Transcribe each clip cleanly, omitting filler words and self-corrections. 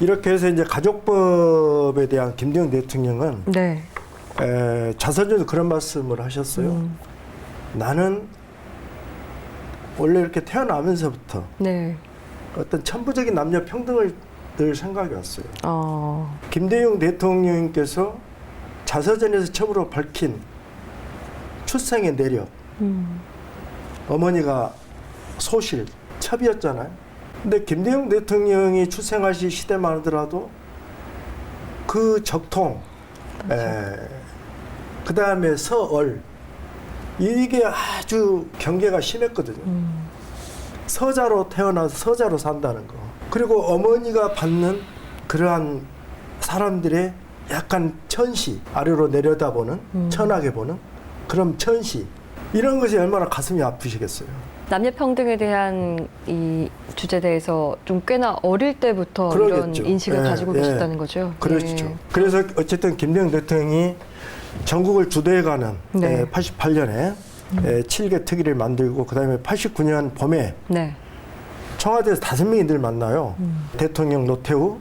이렇게 해서 이제 가족법에 대한 김대중 대통령은 네. 자서전에도 그런 말씀을 하셨어요. 나는 원래 이렇게 태어나면서부터 네. 어떤 천부적인 남녀 평등을 늘 생각해 왔어요. 어. 김대중 대통령님께서 자서전에서 처음으로 밝힌 출생의 내력, 어머니가 소실, 첩이었잖아요. 근데 김대중 대통령이 출생하신 시대만 하더라도 그 적통, 그 다음에 서얼, 이게 아주 경계가 심했거든요. 서자로 태어나서 서자로 산다는 거. 그리고 어머니가 받는 그러한 사람들의 약간 천시, 아래로 내려다보는, 천하게 보는 그런 천시. 이런 것이 얼마나 가슴이 아프시겠어요. 남녀 평등에 대한 이 주제에 대해서 좀 꽤나 어릴 때부터 그러겠죠. 이런 인식을 예, 가지고 예. 계셨다는 거죠. 그렇죠. 예. 그래서 어쨌든 김대중 대통령이 전국을 주도해가는 네. 88년에 7개 특위를 만들고 그다음에 89년 봄에 네. 청와대에서 5명이 늘 만나요. 대통령 노태우,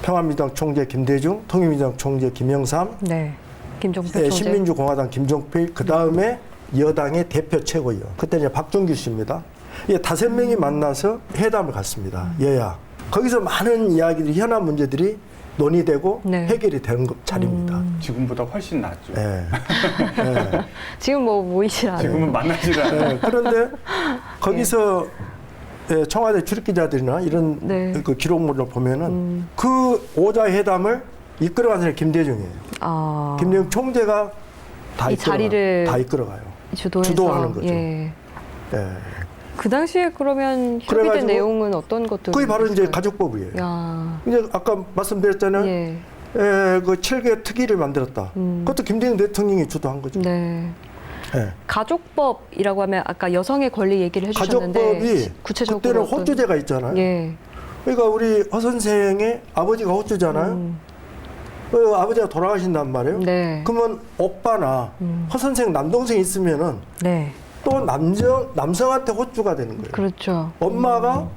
평화민주당 총재 김대중, 통일민주당 총재 김영삼, 네. 김종필 총재. 신민주공화당 김종필, 그 다음에 여당의 대표 최고위원. 그때 이제 박준규 씨입니다. 이 5명이 만나서 회담을 갖습니다. 여야. 거기서 많은 이야기들이, 현안 문제들이 논의되고 네. 해결이 되는 자리입니다. 지금보다 훨씬 낫죠. 예. 예. 지금 뭐 모이질 않아요. 지금은 만나지를 않아요. 예. 그런데 거기서 청와대 출입기자들이나 이런 네. 그 기록물을 보면은 그 오자회담을 이끌어간 사람이 김대중이에요. 아. 김대중 총재가 다 이 이끌어가요. 자리를 다 이끌어가요. 주도해서 주도하는 거죠. 예. 예. 그 당시에 그러면 협의된 그래가지고 내용은 어떤 것들? 그게 바로 이제 가족법이에요. 야. 이제 아까 말씀드렸잖아요. 예. 그 7개 특위를 만들었다. 그것도 김대중 대통령이 주도한 거죠. 네. 예. 가족법이라고 하면 아까 여성의 권리 얘기를 해주셨는데 가족법이 구체적으로 그때는 어떤- 호주제가 있잖아요. 예. 그러니까 우리 허 선생의 아버지가 호주잖아요. 아버지가 돌아가신단 말이에요. 네. 그러면 오빠나 허 선생 남동생 있으면은 네. 또 남성한테 호주가 되는 거예요. 그렇죠. 엄마가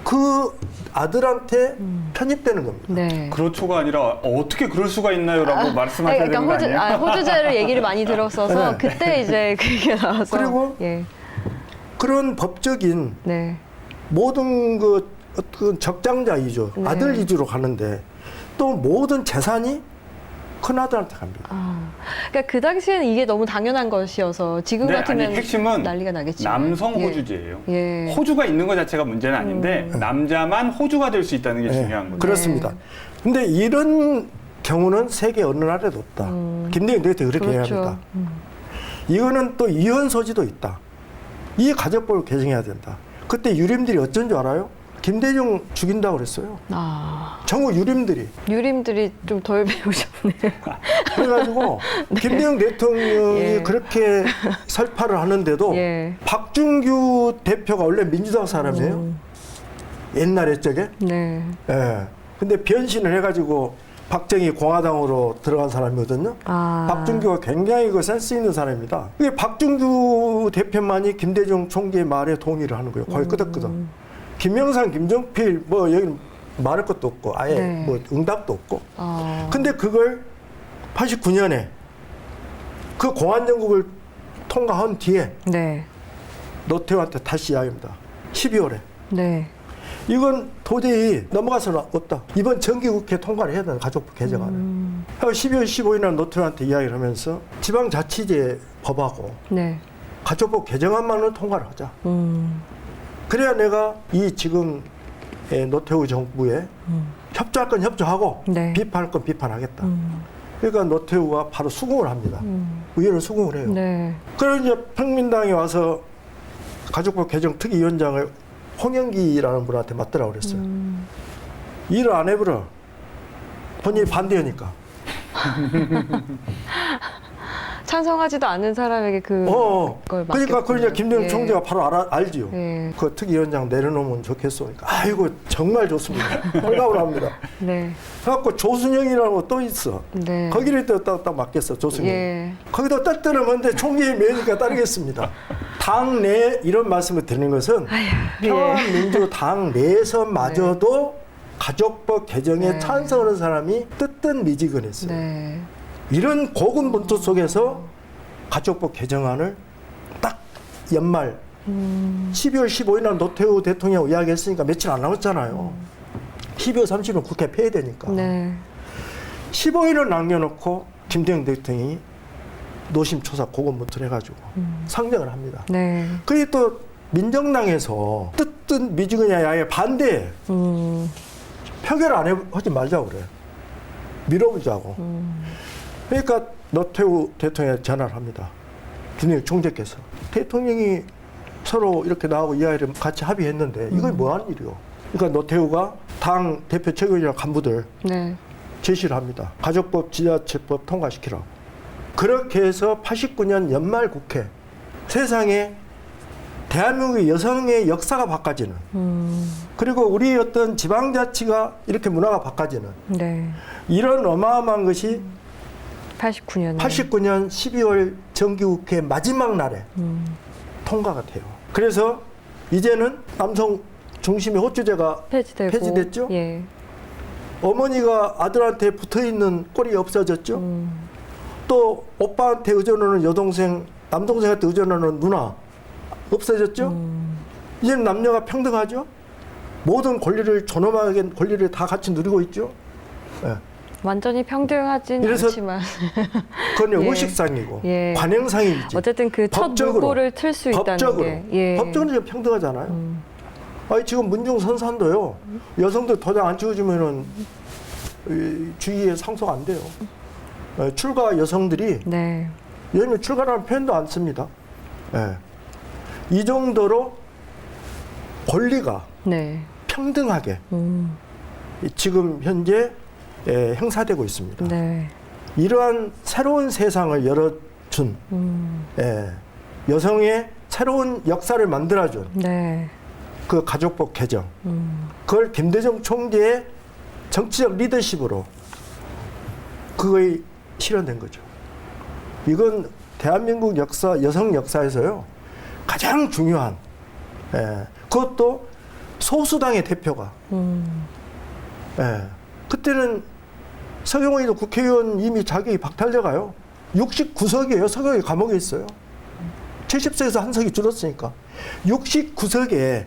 그 아들한테 편입되는 겁니다. 네. 그렇죠가 아니라 어떻게 그럴 수가 있나요라고 말씀하셔야 되는 거 아니에요? 호주제를 얘기를 많이 들었어서 네. 그때 이제 그게 나와서 그리고 예. 그런 법적인 네. 모든 그 어떤 적장자 위주, 네. 아들 위주로 가는데 또 모든 재산이 큰아들한테 갑니다. 아, 그러니까 그 당시에는 이게 너무 당연한 것이어서 지금 네, 같으면 아니, 핵심은 난리가 나겠지. 남성 호주제예요. 예. 호주가 있는 것 자체가 문제는 아닌데 남자만 호주가 될 수 있다는 게 네, 중요한 거죠. 그렇습니다. 근데 이런 경우는 세계 어느 나라에도 없다. 김대중 대통령이 그렇게 그렇죠. 이야기합니다. 이거는 또 이혼 소지도 있다. 이 가족법을 개정해야 된다. 그때 유림들이 어쩐 줄 알아요? 김대중 죽인다고 그랬어요. 아, 전국 유림들이. 유림들이 좀 덜 배우셨네요. 그래가지고 김대중 대통령이 예. 그렇게 설파를 하는데도 예. 박준규 대표가 원래 민주당 사람이에요. 옛날에 저게. 네. 예. 근데 변신을 해가지고 박정희 공화당으로 들어간 사람이거든요. 아. 박준규가 굉장히 그 센스 있는 사람입니다. 이게 박준규 대표만이 김대중 총재의 말에 동의를 하는 거예요. 거의 끄덕끄덕. 김영삼, 김종필 뭐 여기 말할 것도 없고 아예 네. 뭐 응답도 없고. 아. 근데 그걸 89년에 그 공안정국을 통과한 뒤에 네. 노태우한테 다시 이야기합니다. 12월에. 네. 이건 도저히 넘어가서는 없다. 이번 정기국회 통과를 해야 된다. 가족법 개정안을. 12월 15일 날 노태우한테 이야기를 하면서 지방자치제 법하고 네. 가족법 개정안만을 통과를 하자. 그래야 내가 이 지금 노태우 정부에 협조할 건 협조하고 네. 비판할 건 비판하겠다. 그러니까 노태우가 바로 수긍을 합니다. 의회를 수긍을 해요. 네. 그래서 이제 평민당에 와서 가족법 개정 특위위원장을 홍영기라는 분한테 맡으라고 그랬어요. 일을 안 해버려. 본인이 반대하니까. 찬성하지도 않은 사람에게 그걸 그러니까 그걸 이제 김대중 예. 총재가 바로 알지요. 예. 그 특위위원장 내려놓으면 좋겠어. 그러니까 아이고 정말 좋습니다. 홀가분 합니다. 네. 그래갖고 조순영이라고 또 있어. 네. 거기를 또 딱 맡겼어. 조순영. 예. 거기도 떨떠름한데 총재의 명예니까 따르겠습니다. 당 내 이런 말씀을 드리는 것은 예. 평화민주당 내에서마저도 가족법 개정에 네. 찬성하는 사람이 뜨뜻미지근했어요. 네. 이런 고군분투 속에서 가족법 개정안을 딱 연말 12월 15일 날 노태우 대통령 이야기했으니까 며칠 안 남았잖아요. 12월 30일 국회 폐회되니까. 네. 15일을 남겨놓고 김대중 대통령이 노심초사 고군분투를 해가지고 상정을 합니다. 네. 그게 또 민정당에서 뜨뜻미지근이 아예 반대 표결 하지 말자고 그래. 밀어보자고. 그러니까 노태우 대통령에 전화를 합니다. 김대중 총재께서. 대통령이 서로 이렇게 나하고 이야기를 같이 합의했는데 이건 뭐하는 일이요. 그러니까 노태우가 당 대표 최고위원 간부들 네. 제시를 합니다. 가족법, 지자체법 통과시키라고. 그렇게 해서 89년 연말 국회 세상에 대한민국의 여성의 역사가 바꿔지는 그리고 우리 어떤 지방자치가 이렇게 문화가 바꿔지는 네. 이런 어마어마한 것이 89년. 89년 12월 정기국회 마지막 날에 통과가 돼요. 그래서 이제는 남성 중심의 호주제가 폐지되고. 폐지됐죠? 예. 어머니가 아들한테 붙어있는 꼴이 없어졌죠. 또 오빠한테 의존하는 여동생, 남동생한테 의존하는 누나 없어졌죠. 이제는 남녀가 평등하죠. 모든 권리를 존엄하게 권리를 다 같이 누리고 있죠. 예. 완전히 평등하진 이래서 않지만 그건 예. 의식상이고 예. 관행상이지. 어쨌든 그 첫 법적으로, 물꼬를 틀 수 있다는 법적으로. 게. 예. 법적으로 지금 평등하잖아요. 아니 지금 문중선산도요. 여성들 도장 안 찍어주면은 주위에 상속 안 돼요. 출가 여성들이 네. 요즘에 출가라는 표현도 안 씁니다. 예. 이 정도로 권리가 네. 평등하게 지금 현재 행사되고 있습니다. 네. 이러한 새로운 세상을 열어준 여성의 새로운 역사를 만들어준 네. 그 가족법 개정 그걸 김대중 총재의 정치적 리더십으로 그거에 실현된 거죠. 이건 대한민국 역사, 여성 역사에서요 가장 중요한 그것도 소수당의 대표가 그때는 서경원이도 국회의원 이미 자격이 박탈돼 가요. 69석이에요. 서경원이 감옥에 있어요. 70석에서 한 석이 줄었으니까 69석에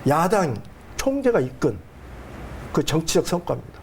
야당 총재가 이끈 그 정치적 성과입니다.